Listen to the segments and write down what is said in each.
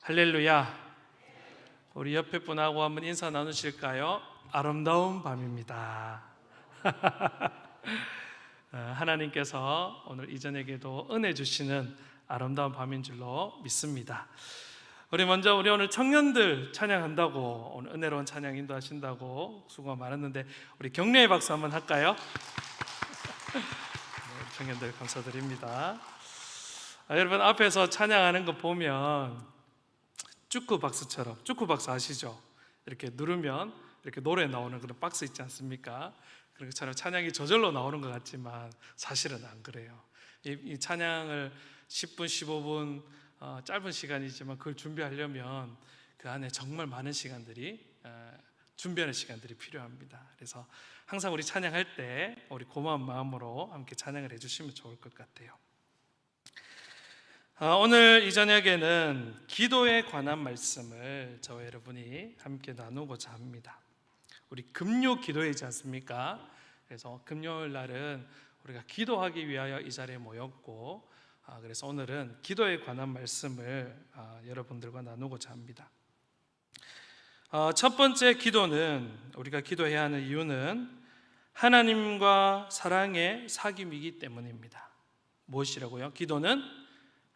할렐루야. 우리 옆에 분하고 한번 인사 나누실까요? 아름다운 밤입니다. 하나님께서 오늘 이 저녁에도 은혜 주시는 아름다운 밤인 줄로 믿습니다. 우리 오늘 청년들 찬양한다고, 오늘 은혜로운 찬양 인도하신다고 수고가 많았는데 우리 격려의 박수 한번 할까요? 청년들 감사드립니다. 여러분 앞에서 찬양하는 거 보면 축구 박스처럼, 축구 박스 아시죠? 이렇게 누르면 이렇게 노래 나오는 그런 박스 있지 않습니까? 그런 것처럼 찬양이 저절로 나오는 것 같지만 사실은 안 그래요. 이 찬양을 10분, 15분 짧은 시간이지만 그걸 준비하려면 그 안에 정말 많은 시간들이 준비하는 시간들이 필요합니다. 그래서 항상 우리 찬양할 때 우리 고마운 마음으로 함께 찬양을 해주시면 좋을 것 같아요. 오늘 이 저녁에는 기도에 관한 말씀을 저와 여러분이 함께 나누고자 합니다. 우리 금요 기도회이지 않습니까? 그래서 금요일 날은 우리가 기도하기 위하여 이 자리에 모였고, 그래서 오늘은 기도에 관한 말씀을 여러분들과 나누고자 합니다. 첫 번째 기도는, 우리가 기도해야 하는 이유는 하나님과 사랑의 사귐이기 때문입니다. 무엇이라고요? 기도는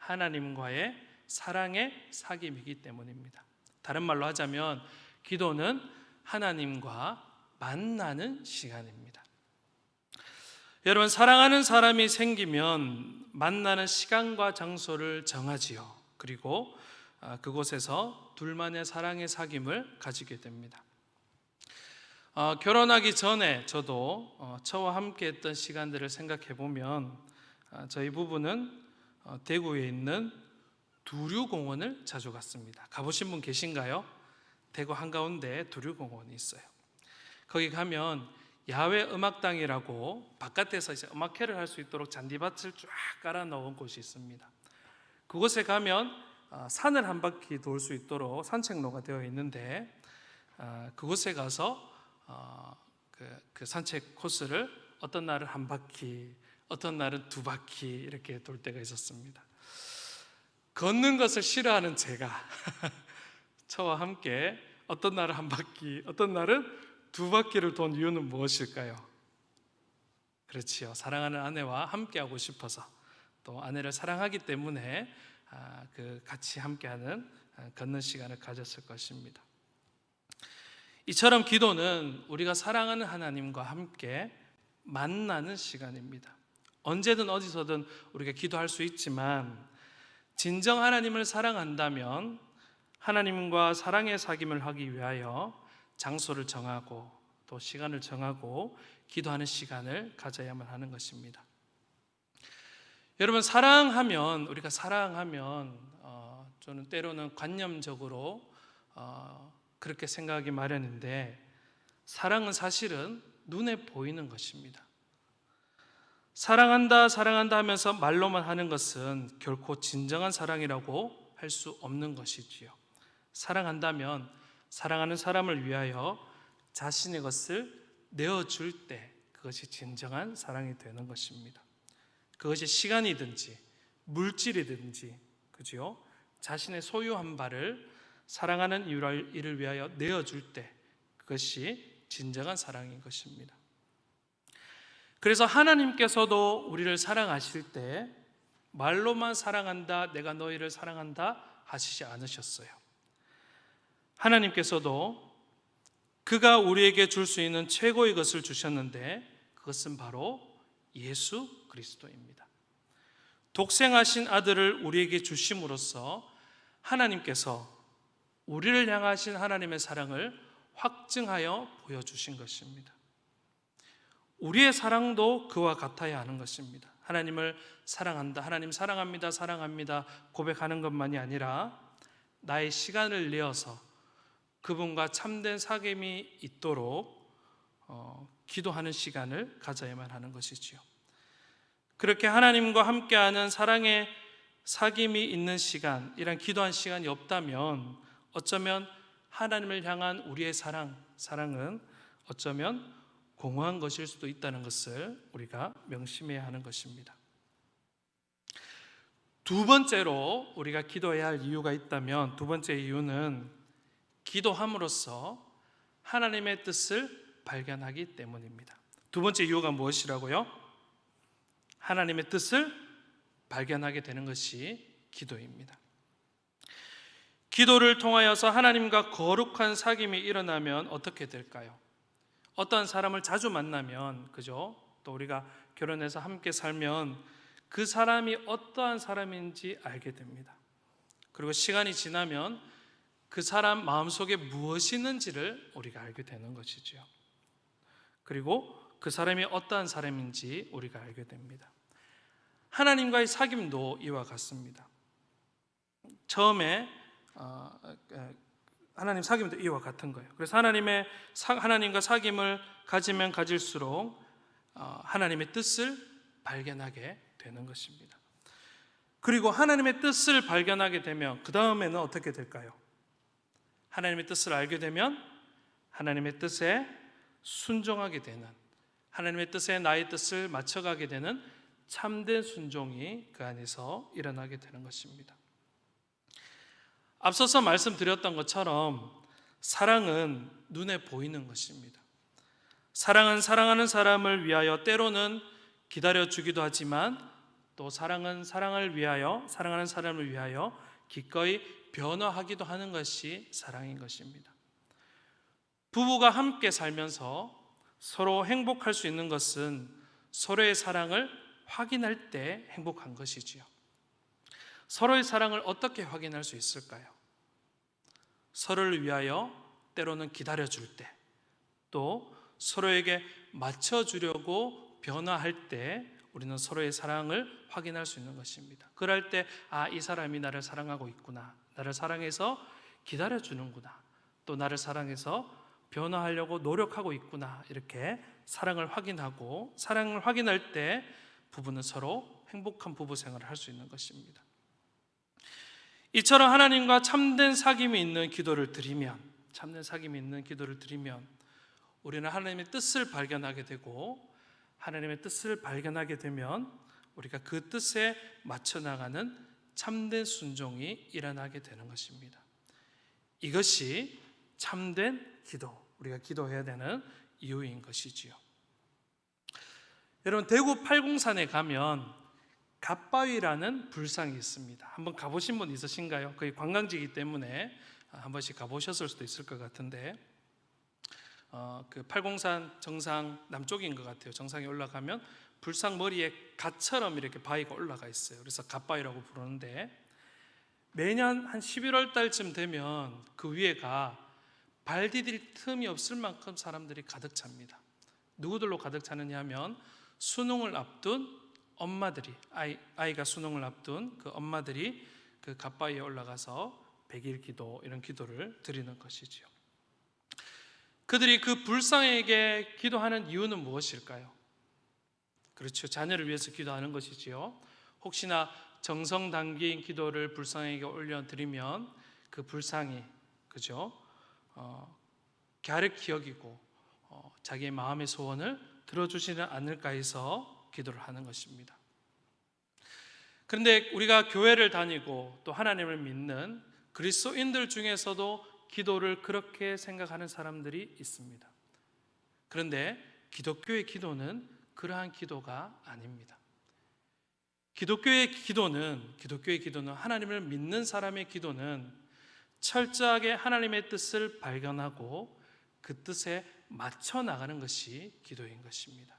하나님과의 사랑의 사귐이기 때문입니다. 다른 말로 하자면 기도는 하나님과 만나는 시간입니다. 여러분, 사랑하는 사람이 생기면 만나는 시간과 장소를 정하지요. 그리고 그곳에서 둘만의 사랑의 사귐을 가지게 됩니다. 결혼하기 전에 저도 저와 함께 했던 시간들을 생각해 보면 저희 부부는 대구에 있는 두류공원을 자주 갔습니다. 가보신 분 계신가요? 대구 한가운데 두류공원이 있어요. 거기 가면 야외 음악당이라고 바깥에서 이제 음악회를 할 수 있도록 잔디밭을 쫙 깔아 놓은 곳이 있습니다. 그곳에 가면 산을 한 바퀴 돌 수 있도록 산책로가 되어 있는데, 그곳에 가서 그 산책 코스를 어떤 날은 한 바퀴, 어떤 날은 두 바퀴 이렇게 돌 때가 있었습니다. 걷는 것을 싫어하는 제가 저와 함께 어떤 날은 한 바퀴, 어떤 날은 두 바퀴를 돈 이유는 무엇일까요? 그렇지요. 사랑하는 아내와 함께하고 싶어서, 또 아내를 사랑하기 때문에 같이 함께하는 걷는 시간을 가졌을 것입니다. 이처럼 기도는 우리가 사랑하는 하나님과 함께 만나는 시간입니다. 언제든 어디서든 우리가 기도할 수 있지만, 진정 하나님을 사랑한다면 하나님과 사랑의 사귐을 하기 위하여 장소를 정하고 또 시간을 정하고 기도하는 시간을 가져야만 하는 것입니다. 여러분, 우리가 사랑하면 저는 때로는 관념적으로 그렇게 생각하기 마련인데, 사랑은 사실은 눈에 보이는 것입니다. 사랑한다 하면서 말로만 하는 것은 결코 진정한 사랑이라고 할 수 없는 것이지요. 사랑한다면 사랑하는 사람을 위하여 자신의 것을 내어줄 때 그것이 진정한 사랑이 되는 것입니다. 그것이 시간이든지 물질이든지, 그죠? 자신의 소유한 바를 사랑하는 이를 위하여 내어줄 때 그것이 진정한 사랑인 것입니다. 그래서 하나님께서도 우리를 사랑하실 때 말로만 사랑한다, 내가 너희를 사랑한다 하시지 않으셨어요. 하나님께서도 그가 우리에게 줄 수 있는 최고의 것을 주셨는데, 그것은 바로 예수 그리스도입니다. 독생하신 아들을 우리에게 주심으로써 하나님께서 우리를 향하신 하나님의 사랑을 확증하여 보여주신 것입니다. 우리의 사랑도 그와 같아야 하는 것입니다. 하나님을 사랑한다, 하나님 사랑합니다, 사랑합니다 고백하는 것만이 아니라 나의 시간을 내어서 그분과 참된 사귐이 있도록 기도하는 시간을 가져야만 하는 것이지요. 그렇게 하나님과 함께하는 사랑의 사귐이 있는 시간, 이런 기도한 시간이 없다면 어쩌면 하나님을 향한 우리의 사랑은 어쩌면 공허한 것일 수도 있다는 것을 우리가 명심해야 하는 것입니다. 두 번째로 우리가 기도해야 할 이유가 있다면, 두 번째 이유는 기도함으로써 하나님의 뜻을 발견하기 때문입니다. 두 번째 이유가 무엇이라고요? 하나님의 뜻을 발견하게 되는 것이 기도입니다. 기도를 통하여서 하나님과 거룩한 사귐이 일어나면 어떻게 될까요? 어떠한 사람을 자주 만나면, 그죠? 또 우리가 결혼해서 함께 살면 그 사람이 어떠한 사람인지 알게 됩니다. 그리고 시간이 지나면 그 사람 마음속에 무엇이 있는지를 우리가 알게 되는 것이죠. 그리고 그 사람이 어떠한 사람인지 우리가 알게 됩니다. 하나님과의 사귐도 이와 같습니다. 처음에 하나님 사귐도 이와 같은 거예요. 그래서 하나님과 사귐을 가지면 가질수록 하나님의 뜻을 발견하게 되는 것입니다. 그리고 하나님의 뜻을 발견하게 되면 그 다음에는 어떻게 될까요? 하나님의 뜻을 알게 되면 하나님의 뜻에 순종하게 되는, 하나님의 뜻에 나의 뜻을 맞춰가게 되는 참된 순종이 그 안에서 일어나게 되는 것입니다. 앞서서 말씀드렸던 것처럼 사랑은 눈에 보이는 것입니다. 사랑은 사랑하는 사람을 위하여 때로는 기다려주기도 하지만, 또 사랑은 사랑하는 사람을 위하여 기꺼이 변화하기도 하는 것이 사랑인 것입니다. 부부가 함께 살면서 서로 행복할 수 있는 것은 서로의 사랑을 확인할 때 행복한 것이지요. 서로의 사랑을 어떻게 확인할 수 있을까요? 서로를 위하여 때로는 기다려줄 때, 또 서로에게 맞춰주려고 변화할 때 우리는 서로의 사랑을 확인할 수 있는 것입니다. 그럴 때 이 사람이 나를 사랑하고 있구나, 나를 사랑해서 기다려주는구나, 또 나를 사랑해서 변화하려고 노력하고 있구나, 이렇게 사랑을 확인하고, 사랑을 확인할 때 부부는 서로 행복한 부부 생활을 할 수 있는 것입니다. 이처럼 하나님과 참된 사귐이 있는 기도를 드리면, 우리는 하나님의 뜻을 발견하게 되고, 하나님의 뜻을 발견하게 되면 우리가 그 뜻에 맞춰 나가는 참된 순종이 일어나게 되는 것입니다. 이것이 참된 기도, 우리가 기도해야 되는 이유인 것이지요. 여러분, 대구 팔공산에 가면 갓바위라는 불상이 있습니다. 한번 가보신 분 있으신가요? 거기 관광지이기 때문에 한 번씩 가보셨을 수도 있을 것 같은데, 그 팔공산 정상 남쪽인 것 같아요. 정상에 올라가면 불상 머리에 갓처럼 이렇게 바위가 올라가 있어요. 그래서 갓바위라고 부르는데, 매년 한 11월 달쯤 되면 그 위에가 발 디딜 틈이 없을 만큼 사람들이 가득 찹니다. 누구들로 가득 차느냐 하면 수능을 앞둔 엄마들이, 아이가 수능을 앞둔 그 엄마들이 그 갓바위에 올라가서 100일 기도, 이런 기도를 드리는 것이지요. 그들이 그 불상에게 기도하는 이유는 무엇일까요? 그렇죠, 자녀를 위해서 기도하는 것이지요. 혹시나 정성 담긴 기도를 불상에게 올려드리면 그 불상이, 그죠? 갸륵히 여기고 자기의 마음의 소원을 들어주지는 않을까 해서 기도를 하는 것입니다. 그런데 우리가 교회를 다니고 또 하나님을 믿는 그리스도인들 중에서도 기도를 그렇게 생각하는 사람들이 있습니다. 그런데 기독교의 기도는 그러한 기도가 아닙니다. 기독교의 기도는 하나님을 믿는 사람의 기도는 철저하게 하나님의 뜻을 발견하고 그 뜻에 맞춰 나가는 것이 기도인 것입니다.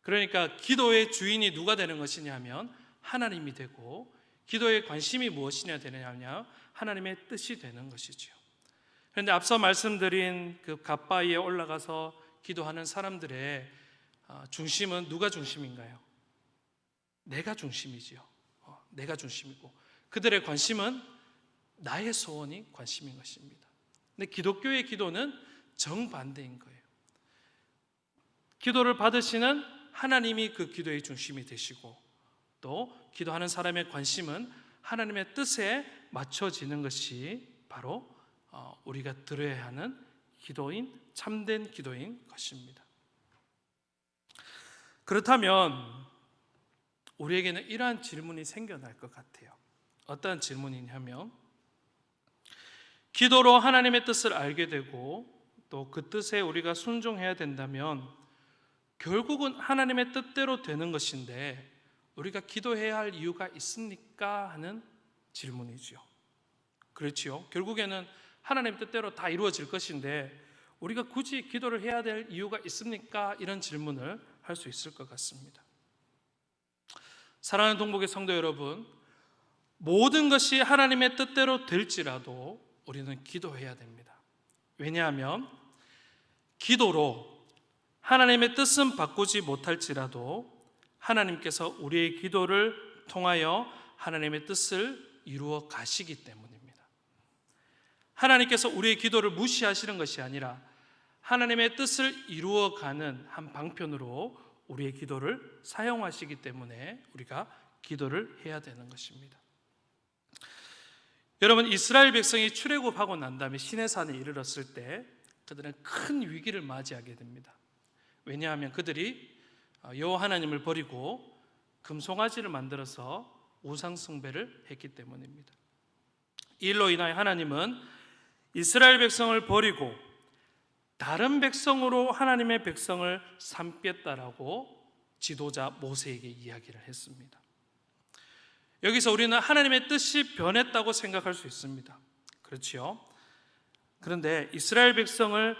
그러니까 기도의 주인이 누가 되는 것이냐면 하나님이 되고, 기도의 관심이 무엇이냐 되느냐면 하나님의 뜻이 되는 것이지요. 그런데 앞서 말씀드린 그 갓바위에 올라가서 기도하는 사람들의 중심은 누가 중심인가요? 내가 중심이지요. 내가 중심이고, 그들의 관심은 나의 소원이 관심인 것입니다. 근데 기독교의 기도는 정반대인 거예요. 기도를 받으시는 하나님이 그 기도의 중심이 되시고, 또 기도하는 사람의 관심은 하나님의 뜻에 맞춰지는 것이 바로 우리가 들어야 하는 기도인, 참된 기도인 것입니다. 그렇다면 우리에게는 이러한 질문이 생겨날 것 같아요. 어떠한 질문이냐면, 기도로 하나님의 뜻을 알게 되고 또 그 뜻에 우리가 순종해야 된다면 결국은 하나님의 뜻대로 되는 것인데 우리가 기도해야 할 이유가 있습니까? 하는 질문이죠. 그렇지요. 결국에는 하나님의 뜻대로 다 이루어질 것인데 우리가 굳이 기도를 해야 될 이유가 있습니까? 이런 질문을 할 수 있을 것 같습니다. 사랑하는 동복의 성도 여러분, 모든 것이 하나님의 뜻대로 될지라도 우리는 기도해야 됩니다. 왜냐하면 기도로 하나님의 뜻은 바꾸지 못할지라도 하나님께서 우리의 기도를 통하여 하나님의 뜻을 이루어 가시기 때문입니다. 하나님께서 우리의 기도를 무시하시는 것이 아니라 하나님의 뜻을 이루어가는 한 방편으로 우리의 기도를 사용하시기 때문에 우리가 기도를 해야 되는 것입니다. 여러분, 이스라엘 백성이 출애굽하고 난 다음에 시내산에 이르렀을 때 그들은 큰 위기를 맞이하게 됩니다. 왜냐하면 그들이 여호와 하나님을 버리고 금송아지를 만들어서 우상 숭배를 했기 때문입니다. 이 일로 인하여 하나님은 이스라엘 백성을 버리고 다른 백성으로 하나님의 백성을 삼겠다라고 지도자 모세에게 이야기를 했습니다. 여기서 우리는 하나님의 뜻이 변했다고 생각할 수 있습니다. 그렇지요? 그런데 이스라엘 백성을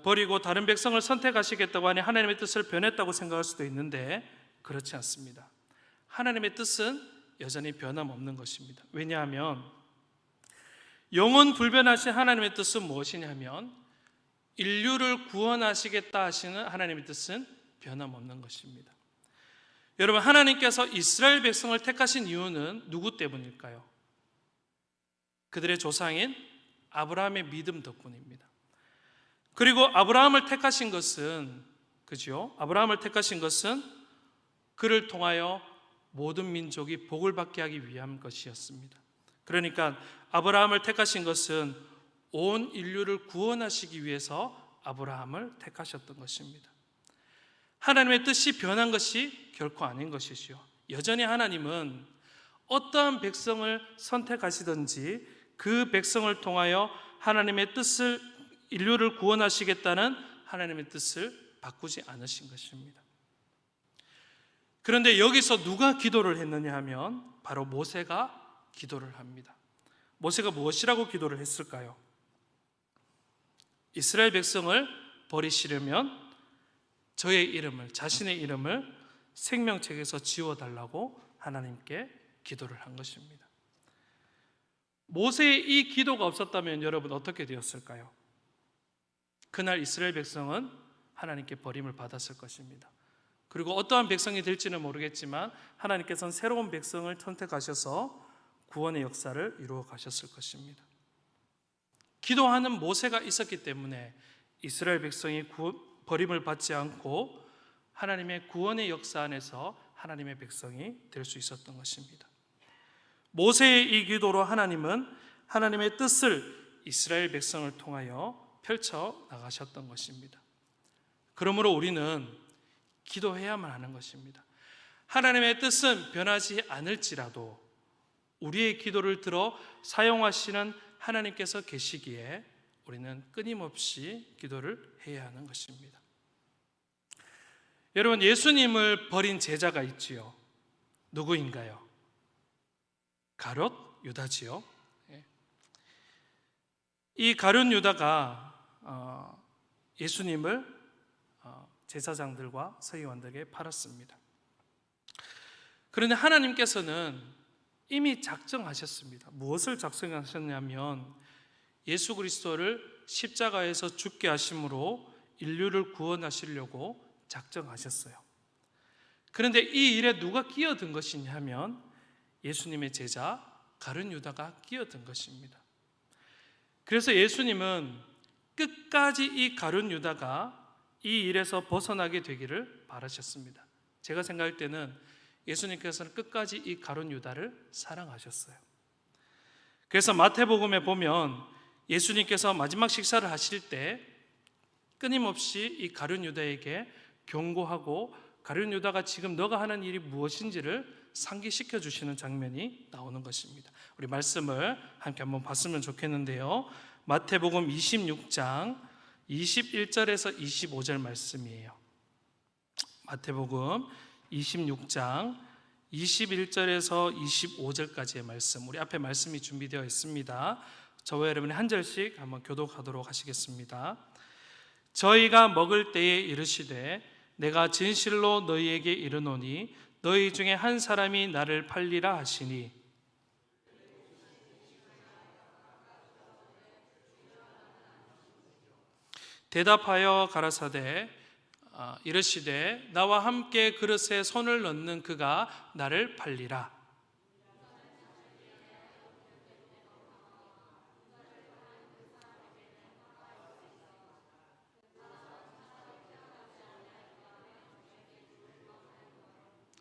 버리고 다른 백성을 선택하시겠다고 하니 하나님의 뜻을 변했다고 생각할 수도 있는데 그렇지 않습니다. 하나님의 뜻은 여전히 변함없는 것입니다. 왜냐하면 영원 불변하신 하나님의 뜻은 무엇이냐면 인류를 구원하시겠다 하시는 하나님의 뜻은 변함없는 것입니다. 여러분, 하나님께서 이스라엘 백성을 택하신 이유는 누구 때문일까요? 그들의 조상인 아브라함의 믿음 덕분입니다. 그리고 아브라함을 택하신 것은, 그죠? 아브라함을 택하신 것은 그를 통하여 모든 민족이 복을 받게 하기 위한 것이었습니다. 그러니까 아브라함을 택하신 것은 온 인류를 구원하시기 위해서 아브라함을 택하셨던 것입니다. 하나님의 뜻이 변한 것이 결코 아닌 것이지요. 여전히 하나님은 어떠한 백성을 선택하시든지 그 백성을 통하여 하나님의 뜻을, 인류를 구원하시겠다는 하나님의 뜻을 바꾸지 않으신 것입니다. 그런데 여기서 누가 기도를 했느냐 하면 바로 모세가 기도를 합니다. 모세가 무엇이라고 기도를 했을까요? 이스라엘 백성을 버리시려면 저의 이름을, 자신의 이름을 생명책에서 지워달라고 하나님께 기도를 한 것입니다. 모세의 이 기도가 없었다면 여러분 어떻게 되었을까요? 그날 이스라엘 백성은 하나님께 버림을 받았을 것입니다. 그리고 어떠한 백성이 될지는 모르겠지만 하나님께서는 새로운 백성을 선택하셔서 구원의 역사를 이루어 가셨을 것입니다. 기도하는 모세가 있었기 때문에 이스라엘 백성이 버림을 받지 않고 하나님의 구원의 역사 안에서 하나님의 백성이 될 수 있었던 것입니다. 모세의 이 기도로 하나님은 하나님의 뜻을 이스라엘 백성을 통하여 펼쳐 나가셨던 것입니다. 그러므로 우리는 기도해야만 하는 것입니다. 하나님의 뜻은 변하지 않을지라도 우리의 기도를 들어 사용하시는 하나님께서 계시기에 우리는 끊임없이 기도를 해야 하는 것입니다. 여러분, 예수님을 버린 제자가 있지요. 누구인가요? 가룟 유다지요. 이 가룟 유다가 예수님을 제사장들과 서기관들에게 팔았습니다. 그런데 하나님께서는 이미 작정하셨습니다. 무엇을 작정하셨냐면 예수 그리스도를 십자가에서 죽게 하심으로 인류를 구원하시려고 작정하셨어요. 그런데 이 일에 누가 끼어든 것이냐 하면 예수님의 제자 가룟 유다가 끼어든 것입니다. 그래서 예수님은 끝까지 이 가룟 유다가 이 일에서 벗어나게 되기를 바라셨습니다. 제가 생각할 때는 예수님께서는 끝까지 이 가룟 유다를 사랑하셨어요. 그래서 마태복음에 보면 예수님께서 마지막 식사를 하실 때 끊임없이 이 가룟 유다에게 경고하고 가룟 유다가 지금 너가 하는 일이 무엇인지를 상기시켜 주시는 장면이 나오는 것입니다. 우리 말씀을 함께 한번 봤으면 좋겠는데요. 마태복음 26장 21절에서 25절 말씀이에요. 마태복음 26장 21절에서 25절까지의 말씀, 우리 앞에 말씀이 준비되어 있습니다. 저와 여러분이 한 절씩 한번 교독하도록 하시겠습니다. 저희가 먹을 때에 이르시되 내가 진실로 너희에게 이르노니 너희 중에 한 사람이 나를 팔리라 하시니 대답하여 가라사대 이르시되 나와 함께 그릇에 손을 넣는 그가 나를 팔리라.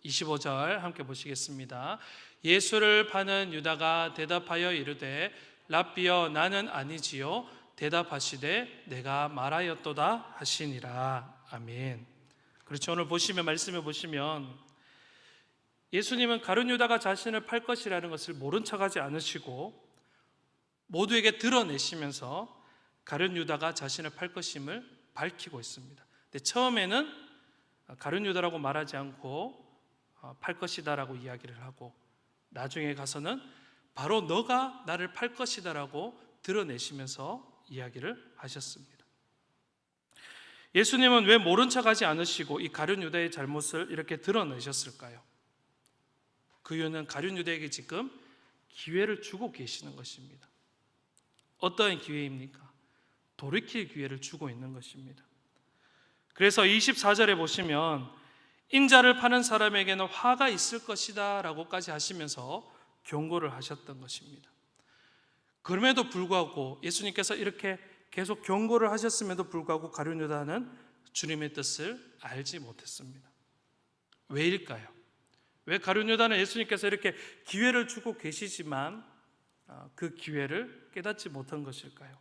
(25절) 함께 보시겠습니다. 예수를 파는 유다가 대답하여 이르되 랍비여 나는 아니지요. 대답하시되 내가 말하였도다 하시니라. 아멘. 그렇죠. 오늘 보시면 말씀에 보시면 예수님은 가룟 유다가 자신을 팔 것이라는 것을 모른 척하지 않으시고 모두에게 드러내시면서 가룟 유다가 자신을 팔 것임을 밝히고 있습니다. 근데 처음에는 가룟 유다라고 말하지 않고 팔 것이다라고 이야기를 하고 나중에 가서는 바로 너가 나를 팔 것이다라고 드러내시면서 이야기를 하셨습니다. 예수님은 왜 모른 척하지 않으시고 이 가룟 유다의 잘못을 이렇게 드러내셨을까요? 그 이유는 가룟 유다에게 지금 기회를 주고 계시는 것입니다. 어떠한 기회입니까? 돌이킬 기회를 주고 있는 것입니다. 그래서 24절에 보시면 인자를 파는 사람에게는 화가 있을 것이다 라고까지 하시면서 경고를 하셨던 것입니다. 그럼에도 불구하고 예수님께서 이렇게 계속 경고를 하셨음에도 불구하고 가룟 유다는 주님의 뜻을 알지 못했습니다. 왜일까요? 왜 가룟 유다는 예수님께서 이렇게 기회를 주고 계시지만 그 기회를 깨닫지 못한 것일까요?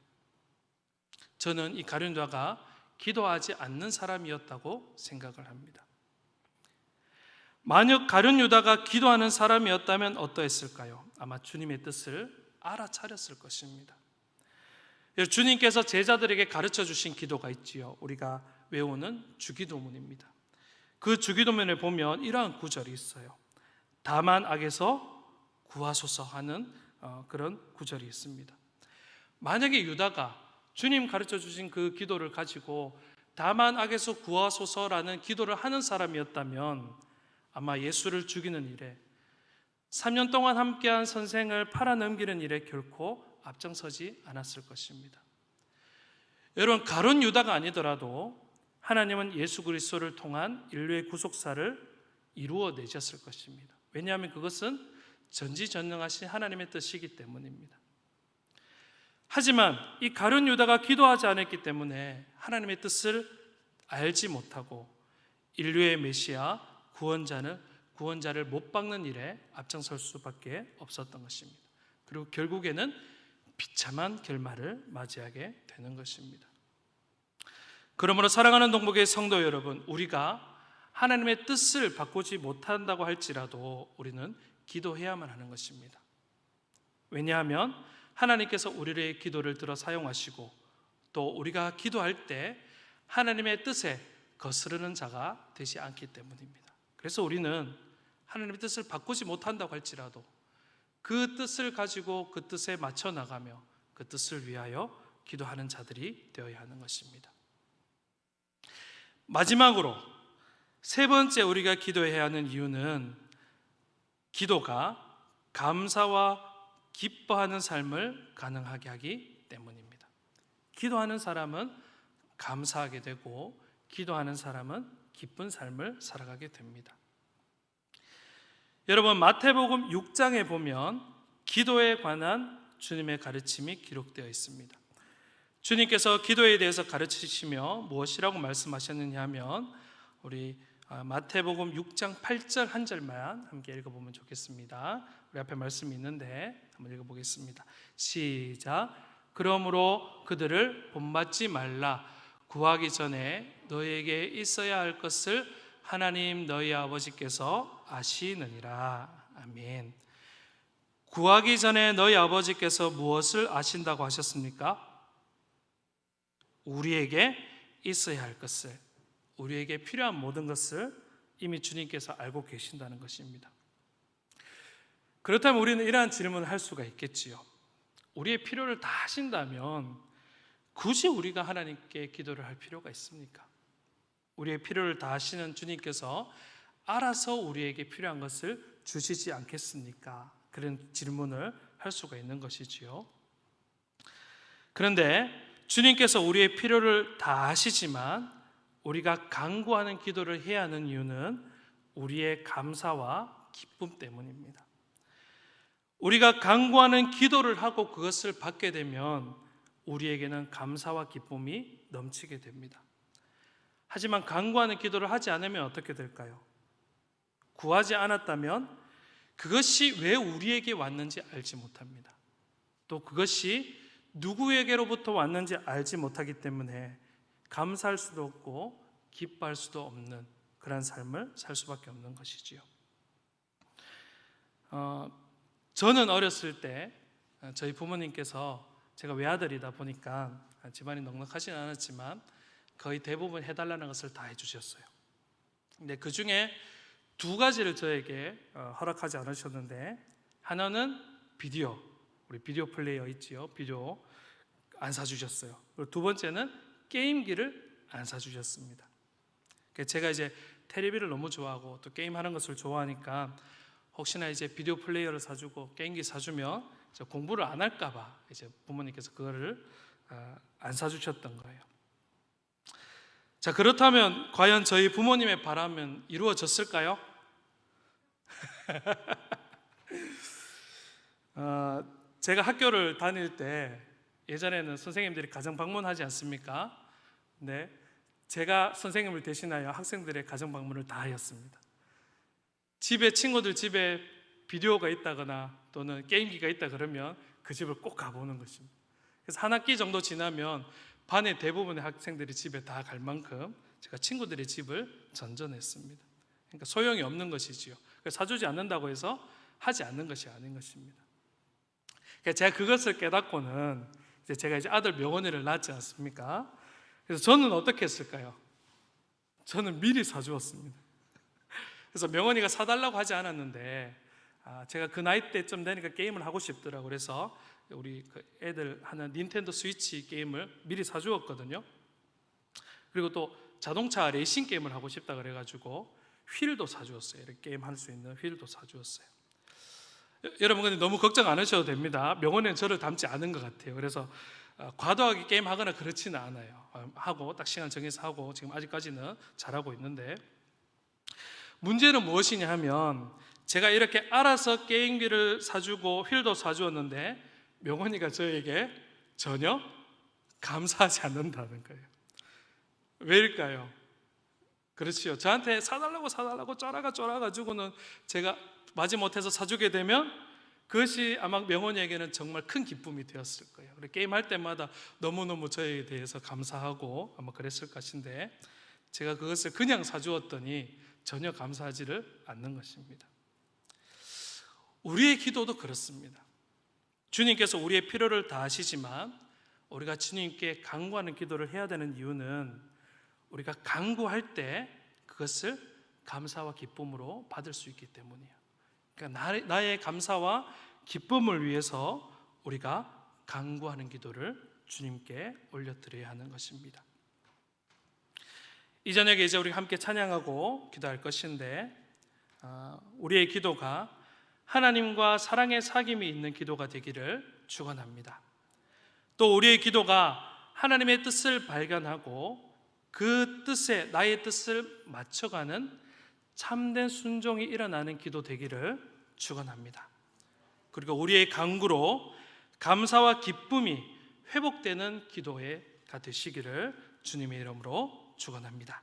저는 이 가룟 유다가 기도하지 않는 사람이었다고 생각을 합니다. 만약 가룟 유다가 기도하는 사람이었다면 어떠했을까요? 아마 주님의 뜻을 알아차렸을 것입니다. 주님께서 제자들에게 가르쳐 주신 기도가 있지요. 우리가 외우는 주기도문입니다. 그 주기도문에 보면 이러한 구절이 있어요. 다만 악에서 구하소서 하는 그런 구절이 있습니다. 만약에 유다가 주님 가르쳐 주신 그 기도를 가지고 다만 악에서 구하소서라는 기도를 하는 사람이었다면 아마 예수를 죽이는 일에 3년 동안 함께한 선생을 팔아넘기는 일에 결코 앞장서지 않았을 것입니다. 여러분, 가룟 유다가 아니더라도 하나님은 예수 그리스도를 통한 인류의 구속사를 이루어내셨을 것입니다. 왜냐하면 그것은 전지전능하신 하나님의 뜻이기 때문입니다. 하지만 이 가룟 유다가 기도하지 않았기 때문에 하나님의 뜻을 알지 못하고 인류의 메시아 구원자를 못 박는 일에 앞장설 수밖에 없었던 것입니다. 그리고 결국에는 비참한 결말을 맞이하게 되는 것입니다. 그러므로 사랑하는 동복의 성도 여러분, 우리가 하나님의 뜻을 바꾸지 못한다고 할지라도 우리는 기도해야만 하는 것입니다. 왜냐하면 하나님께서 우리의 기도를 들어 사용하시고 또 우리가 기도할 때 하나님의 뜻에 거스르는 자가 되지 않기 때문입니다. 그래서 우리는 하나님의 뜻을 바꾸지 못한다고 할지라도 그 뜻을 가지고 그 뜻에 맞춰 나가며 그 뜻을 위하여 기도하는 자들이 되어야 하는 것입니다. 마지막으로 세 번째 우리가 기도해야 하는 이유는 기도가 감사와 기뻐하는 삶을 가능하게 하기 때문입니다. 기도하는 사람은 감사하게 되고 기도하는 사람은 기쁜 삶을 살아가게 됩니다. 여러분, 마태복음 6장에 보면 기도에 관한 주님의 가르침이 기록되어 있습니다. 주님께서 기도에 대해서 가르치시며 무엇이라고 말씀하셨느냐 하면 우리 마태복음 6장 8절 한 절만 함께 읽어보면 좋겠습니다. 우리 앞에 말씀이 있는데 한번 읽어보겠습니다. 시작. 그러므로 그들을 본받지 말라. 구하기 전에 너에게 있어야 할 것을 하나님 너희 아버지께서 아시느니라. 아멘. 구하기 전에 너희 아버지께서 무엇을 아신다고 하셨습니까? 우리에게 있어야 할 것을, 우리에게 필요한 모든 것을 이미 주님께서 알고 계신다는 것입니다. 그렇다면 우리는 이러한 질문을 할 수가 있겠지요. 우리의 필요를 다 아신다면 굳이 우리가 하나님께 기도를 할 필요가 있습니까? 우리의 필요를 다 아시는 주님께서 알아서 우리에게 필요한 것을 주시지 않겠습니까? 그런 질문을 할 수가 있는 것이지요. 그런데 주님께서 우리의 필요를 다 아시지만 우리가 간구하는 기도를 해야 하는 이유는 우리의 감사와 기쁨 때문입니다. 우리가 간구하는 기도를 하고 그것을 받게 되면 우리에게는 감사와 기쁨이 넘치게 됩니다. 하지만 간구하는 기도를 하지 않으면 어떻게 될까요? 구하지 않았다면 그것이 왜 우리에게 왔는지 알지 못합니다. 또 그것이 누구에게로부터 왔는지 알지 못하기 때문에 감사할 수도 없고 기뻐할 수도 없는 그런 삶을 살 수밖에 없는 것이지요. 저는 어렸을 때 저희 부모님께서, 제가 외아들이다 보니까 집안이 넉넉하진 않았지만 거의 대부분 해달라는 것을 다 해주셨어요. 근데 그 중에 두 가지를 저에게 허락하지 않으셨는데, 하나는 비디오, 우리 비디오 플레이어 있지요. 비디오 안 사주셨어요. 그리고 두 번째는 게임기를 안 사주셨습니다. 제가 이제 테레비를 너무 좋아하고 또 게임하는 것을 좋아하니까 혹시나 이제 비디오 플레이어를 사주고 게임기 사주면 공부를 안 할까봐 이제 부모님께서 그거를 안 사주셨던 거예요. 자, 그렇다면 과연 저희 부모님의 바람은 이루어졌을까요? 제가 학교를 다닐 때 예전에는 선생님들이 가정 방문하지 않습니까? 네, 제가 선생님을 대신하여 학생들의 가정 방문을 다 하였습니다. 집에, 친구들 집에 비디오가 있다거나 또는 게임기가 있다 그러면 그 집을 꼭 가보는 것입니다. 그래서 한 학기 정도 지나면 반의 대부분의 학생들이 집에 다 갈 만큼 제가 친구들의 집을 전전했습니다. 그러니까 소용이 없는 것이지요. 사주지 않는다고 해서 하지 않는 것이 아닌 것입니다. 그러니까 제가 그것을 깨닫고는 제가 이제 아들 명원이를 낳았지 않습니까? 그래서 저는 어떻게 했을까요? 저는 미리 사주었습니다. 그래서 명원이가 사달라고 하지 않았는데 제가 그 나이 때쯤 되니까 게임을 하고 싶더라고요. 그래서 우리 애들 하는 닌텐도 스위치 게임을 미리 사주었거든요. 그리고 또 자동차 레이싱 게임을 하고 싶다 그래가지고 휠도 사주었어요. 이렇게 게임할 수 있는 휠도 사주었어요. 여러분 근데 너무 걱정 안 하셔도 됩니다. 명언에는 저를 닮지 않은 것 같아요. 그래서 과도하게 게임하거나 그렇지는 않아요. 하고 딱 시간 정해서 하고 지금 아직까지는 잘하고 있는데, 문제는 무엇이냐 하면 제가 이렇게 알아서 게임기를 사주고 휠도 사주었는데 명언이가 저에게 전혀 감사하지 않는다는 거예요. 왜일까요? 그렇지요. 저한테 사달라고 쫄아가지고는 제가 마지못해서 사주게 되면 그것이 아마 명원이에게는 정말 큰 기쁨이 되었을 거예요. 게임할 때마다 너무너무 저에 대해서 감사하고 아마 그랬을 것인데, 제가 그것을 그냥 사주었더니 전혀 감사하지를 않는 것입니다. 우리의 기도도 그렇습니다. 주님께서 우리의 필요를 다 아시지만 우리가 주님께 간구하는 기도를 해야 되는 이유는 우리가 간구할 때 그것을 감사와 기쁨으로 받을 수 있기 때문이에요. 그러니까 나의 감사와 기쁨을 위해서 우리가 간구하는 기도를 주님께 올려드려야 하는 것입니다. 이 저녁에 이제 우리 함께 찬양하고 기도할 것인데, 우리의 기도가 하나님과 사랑의 사귐이 있는 기도가 되기를 축원합니다. 또 우리의 기도가 하나님의 뜻을 발견하고 그 뜻에 나의 뜻을 맞춰가는 참된 순종이 일어나는 기도 되기를 축원합니다. 그리고 우리의 간구로 감사와 기쁨이 회복되는 기도가 되시기를 주님의 이름으로 축원합니다.